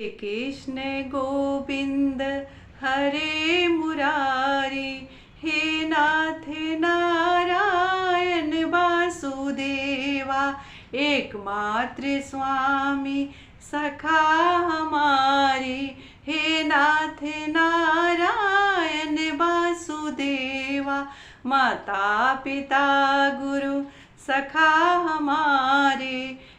हे कृष्ण गोविंद हरे मुरारी, हे नाथ नारायण वासुदेवा, एकमात्र स्वामी सखा हमारी, हे नाथ नारायण वासुदेवा, माता पिता गुरु सखा हमारे,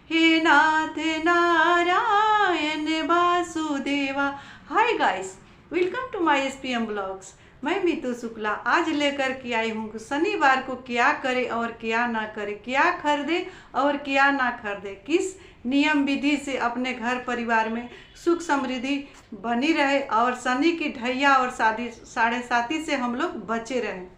हे नाथ Narayan Vasudeva. Hi guys, welcome to my SPM blogs. मैं मीतू शुक्ला आज लेकर के आई हूँ शनिवार को क्या करे और क्या ना करे, क्या खरीदे और क्या ना खरीदे, किस नियम विधि से अपने घर परिवार में सुख समृद्धि बनी रहे और शनि की ढैया और साढ़े साती से हम लोग बचे रहें।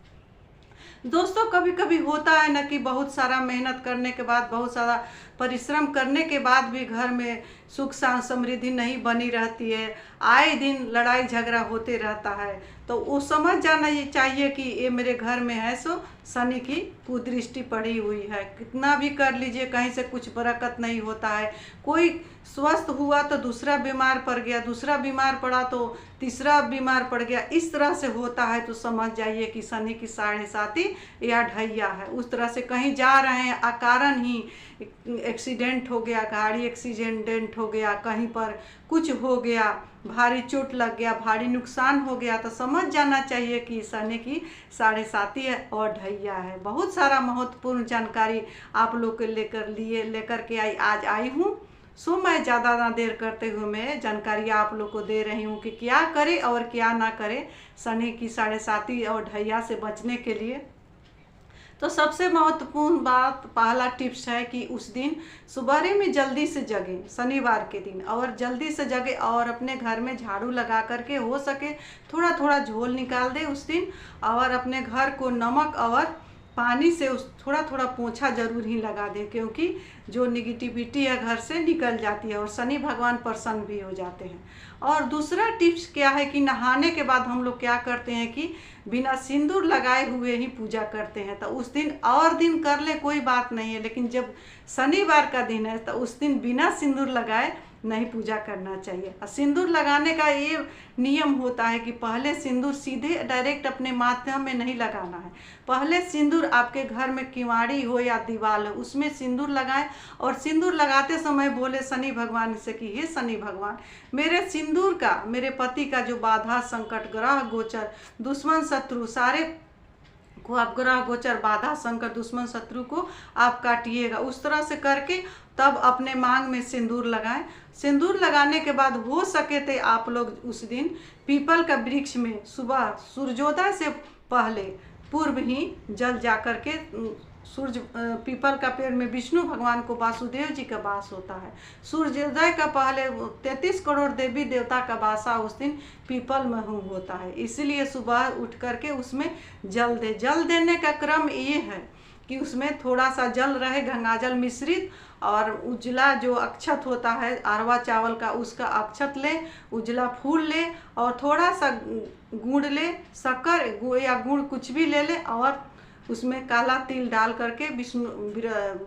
दोस्तों, कभी कभी होता है ना कि बहुत सारा मेहनत करने के बाद, बहुत सारा परिश्रम करने के बाद भी घर में सुख समृद्धि नहीं बनी रहती है। आए दिन लड़ाई झगड़ा होते रहता है, तो वो समझ जाना ये चाहिए कि ये मेरे घर में है सो शनि की कुदृष्टि पड़ी हुई है। कितना भी कर लीजिए, कहीं से कुछ बरकत नहीं होता है। कोई स्वस्थ हुआ तो दूसरा बीमार पड़ गया, दूसरा बीमार पड़ा तो तीसरा बीमार पड़ गया, इस तरह से होता है। तो समझ जाइए कि शनि की साढ़े साती या ढैया है। उस तरह से कहीं जा रहे हैं, अकारण ही एक्सीडेंट हो गया, गाड़ी एक्सीडेंट हो गया, कहीं पर कुछ हो गया, भारी चोट लग गया, भारी नुकसान हो गया, तो समझ जाना चाहिए कि शनि की साढ़े साती है और ढैया है। बहुत सारा महत्वपूर्ण जानकारी आप लोग के लेकर के आज आई हूँ। सो मैं ज़्यादा ना देर करते हुए मैं जानकारी आप लोग को दे रही हूँ कि क्या करे और क्या ना करे शनि की साढ़े साती और ढैया से बचने के लिए। तो सबसे महत्वपूर्ण बात, पहला टिप्स है कि उस दिन सुबह में जल्दी से जगें, शनिवार के दिन, और जल्दी से जगें और अपने घर में झाड़ू लगा करके हो सके थोड़ा थोड़ा झोल निकाल दें उस दिन, और अपने घर को नमक और पानी से थोड़ा थोड़ा पोंछा जरूर ही लगा दें, क्योंकि जो निगेटिविटी है घर से निकल जाती है और शनि भगवान प्रसन्न भी हो जाते हैं। और दूसरा टिप्स क्या है कि नहाने के बाद हम लोग क्या करते हैं कि बिना सिंदूर लगाए हुए ही पूजा करते हैं। तो उस दिन और दिन कर ले कोई बात नहीं है, लेकिन जब शनिवार का दिन है तो उस दिन बिना सिंदूर लगाए नहीं पूजा करना चाहिए। और सिंदूर लगाने का ये नियम होता है कि पहले सिंदूर सीधे डायरेक्ट अपने माथे में नहीं लगाना है। पहले सिंदूर आपके घर में किवाड़ी हो या दीवार हो, उसमें सिंदूर लगाएं और सिंदूर लगाते समय बोले शनि भगवान से कि हे शनि भगवान, मेरे सिंदूर का, मेरे पति का जो बाधा संकट ग्रह गोचर दुश्मन शत्रु सारे को आप ग्रह गोचर बाधा संकट दुश्मन शत्रु को आप काटिएगा। उस तरह से करके तब अपने मांग में सिंदूर लगाएं। सिंदूर लगाने के बाद हो सके तो आप लोग उस दिन पीपल का वृक्ष में सुबह सूर्योदय से पहले पूर्व ही जल जा कर के, सूर्य पीपल का पेड़ में विष्णु भगवान को वासुदेव जी का वास होता है। सूर्योदय का पहले 33 करोड़ देवी देवता का वासा उस दिन पीपल में होता है। इसीलिए सुबह उठ करके उसमें जल दे। जल देने का क्रम ये है कि उसमें थोड़ा सा जल रहे गंगाजल मिश्रित, और उजला जो अक्षत होता है अरवा चावल का, उसका अक्षत ले, उजला फूल ले और थोड़ा सा गुड़ ले, शक्कर या गुड़ कुछ भी ले ले, और उसमें काला तिल डाल करके विष्णु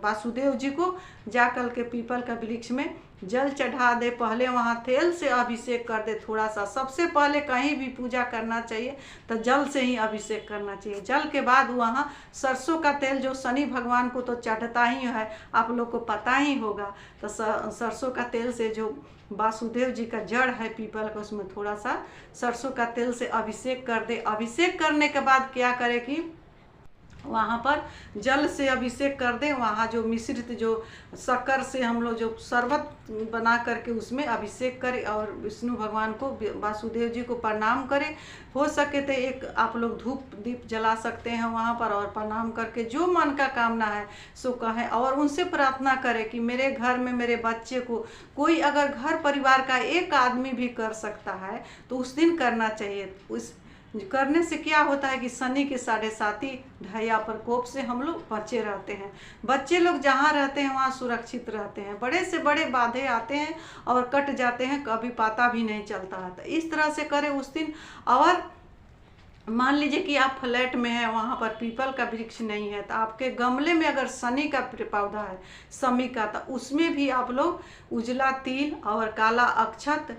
वासुदेव जी को जा कर के पीपल का वृक्ष में जल चढ़ा दे। पहले वहाँ तेल से अभिषेक कर दे थोड़ा सा। सबसे पहले कहीं भी पूजा करना चाहिए तो जल से ही अभिषेक करना चाहिए। जल के बाद वहाँ सरसों का तेल जो शनि भगवान को तो चढ़ता ही है, आप लोग को पता ही होगा। तो सरसों का तेल से जो वासुदेव जी का जड़ है पीपल का, उसमें थोड़ा सा सरसों का तेल से अभिषेक कर दे। अभिषेक करने के बाद क्या करे कि वहाँ पर जल से अभिषेक कर दें। वहाँ जो मिश्रित जो शक्कर से हम लोग जो शरबत बना करके उसमें अभिषेक करें और विष्णु भगवान को, वासुदेव जी को प्रणाम करें। हो सके तो एक आप लोग धूप दीप जला सकते हैं वहाँ पर, और प्रणाम करके जो मन का कामना है सो कहें और उनसे प्रार्थना करें कि मेरे घर में मेरे बच्चे को, कोई अगर घर परिवार का एक आदमी भी कर सकता है तो उस दिन करना चाहिए। उस करने से क्या होता है कि शनि के साढ़े साती ढैया प्रकोप से हम लोग बचे रहते हैं। बच्चे लोग जहाँ रहते हैं वहाँ सुरक्षित रहते हैं। बड़े से बड़े बाधे आते हैं और कट जाते हैं, कभी पता भी नहीं चलता है। तो इस तरह से करें उस दिन। और मान लीजिए कि आप फ्लैट में हैं, वहाँ पर पीपल का वृक्ष नहीं है, तो आपके गमले में अगर शनि का पौधा है, शमी का, तो उसमें भी आप लोग उजला तिल और काला अक्षत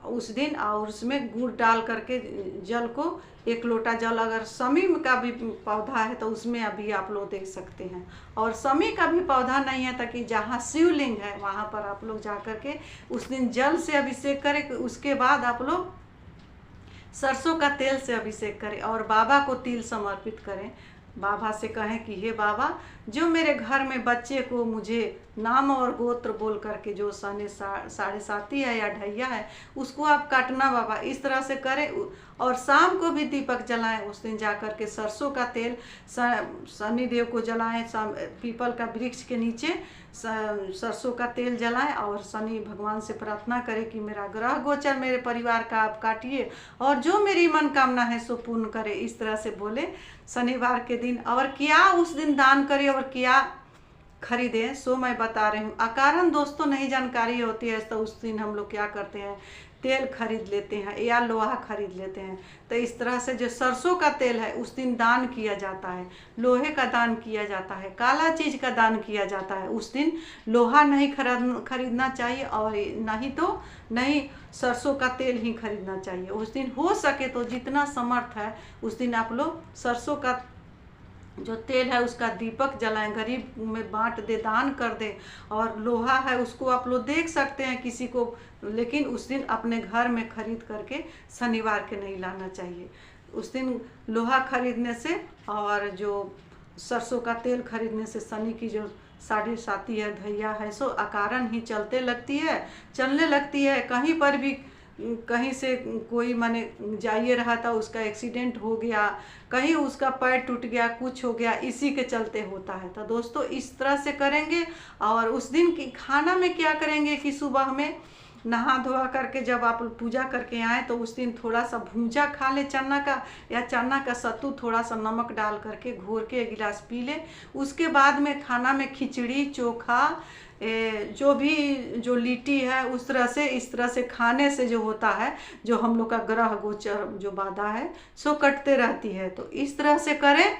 उस दिन और उसमें गुड़ डाल करके जल को, 1 लोटा जल, अगर शमी का भी पौधा है तो उसमें अभी आप लोग दे सकते हैं। और शमी का भी पौधा नहीं है, ताकि जहाँ शिवलिंग है वहाँ पर आप लोग जा करके उस दिन जल से अभिषेक करें। उसके बाद आप लोग सरसों का तेल से अभिषेक करें और बाबा को तिल समर्पित करें। बाबा से कहें कि हे बाबा, जो मेरे घर में बच्चे को मुझे नाम और गोत्र बोल करके जो साढ़े साती है या ढैया है, उसको आप काटना बाबा, इस तरह से करें। और शाम को भी दीपक जलाएं, उस दिन जा कर के सरसों का तेल शनिदेव को जलाएं, पीपल का वृक्ष के नीचे सरसों का तेल जलाएं और शनि भगवान से प्रार्थना करें कि मेरा ग्रह गोचर मेरे परिवार का आप काटिए और जो मेरी मनोकामना है सो पूर्ण करे, इस तरह से बोले शनिवार के दिन। और क्या उस दिन दान करें और क्या खरीदें सो मैं बता रही हूँ। अकारण दोस्तों नहीं जानकारी होती है, तो उस दिन हम लोग क्या करते हैं, तेल खरीद लेते हैं या लोहा खरीद लेते हैं। तो इस तरह से जो सरसों का तेल है उस दिन दान किया जाता है, लोहे का दान किया जाता है, काला चीज़ का दान किया जाता है। उस दिन लोहा नहीं खरीदना चाहिए और नहीं सरसों का तेल ही खरीदना चाहिए। उस दिन हो सके तो जितना समर्थ है उस दिन आप लोग सरसों का जो तेल है उसका दीपक जलाएं, गरीब में बांट दे, दान कर दे। और लोहा है उसको आप लोग देख सकते हैं किसी को, लेकिन उस दिन अपने घर में खरीद करके शनिवार के नहीं लाना चाहिए। उस दिन लोहा खरीदने से और जो सरसों का तेल खरीदने से शनि की जो साढ़े साती है, ढैया है, सो अकारण ही चलने लगती है। कहीं पर भी कहीं से कोई माने जाइए रहा था, उसका एक्सीडेंट हो गया, कहीं उसका पैर टूट गया, कुछ हो गया, इसी के चलते होता है। तो दोस्तों इस तरह से करेंगे। और उस दिन की खाना में क्या करेंगे कि सुबह में नहा धोआ करके जब आप पूजा करके आए तो उस दिन थोड़ा सा भूंजा खा ले चना का, या चना का सत्तू थोड़ा सा नमक डाल करके घोर के 1 गिलास पी ले। उसके बाद में खाना में खिचड़ी, चोखा, जो लिट्टी है, उस तरह से, इस तरह से खाने से जो होता है, जो हम लोग का ग्रह गोचर जो बाधा है सो कटते रहती है। तो इस तरह से करें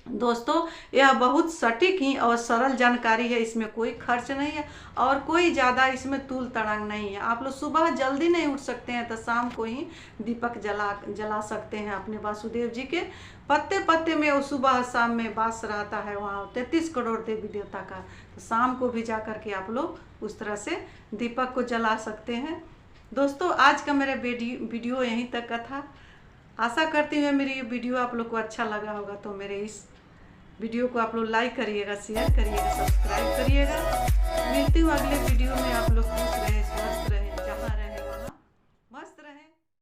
दोस्तों। यह बहुत सटीक ही और सरल जानकारी है, इसमें कोई खर्च नहीं है और कोई ज़्यादा इसमें तूल तड़ांग नहीं है। आप लोग सुबह जल्दी नहीं उठ सकते हैं तो शाम को ही दीपक जला सकते हैं अपने वासुदेव जी के पत्ते में। वो सुबह शाम में वास रहता है वहाँ 33 करोड़ देवी देवता का, तो शाम को भी जा कर के आप लोग उस तरह से दीपक को जला सकते हैं। दोस्तों आज का मेरा वीडियो यहीं तक का था। आशा करती हूँ मेरी ये वीडियो आप लोग को अच्छा लगा होगा। तो मेरे इस वीडियो को आप लोग लाइक करिएगा, शेयर करिएगा, सब्सक्राइब करिएगा। मिलती हूँ अगले वीडियो में। आप लोग खुश रहे।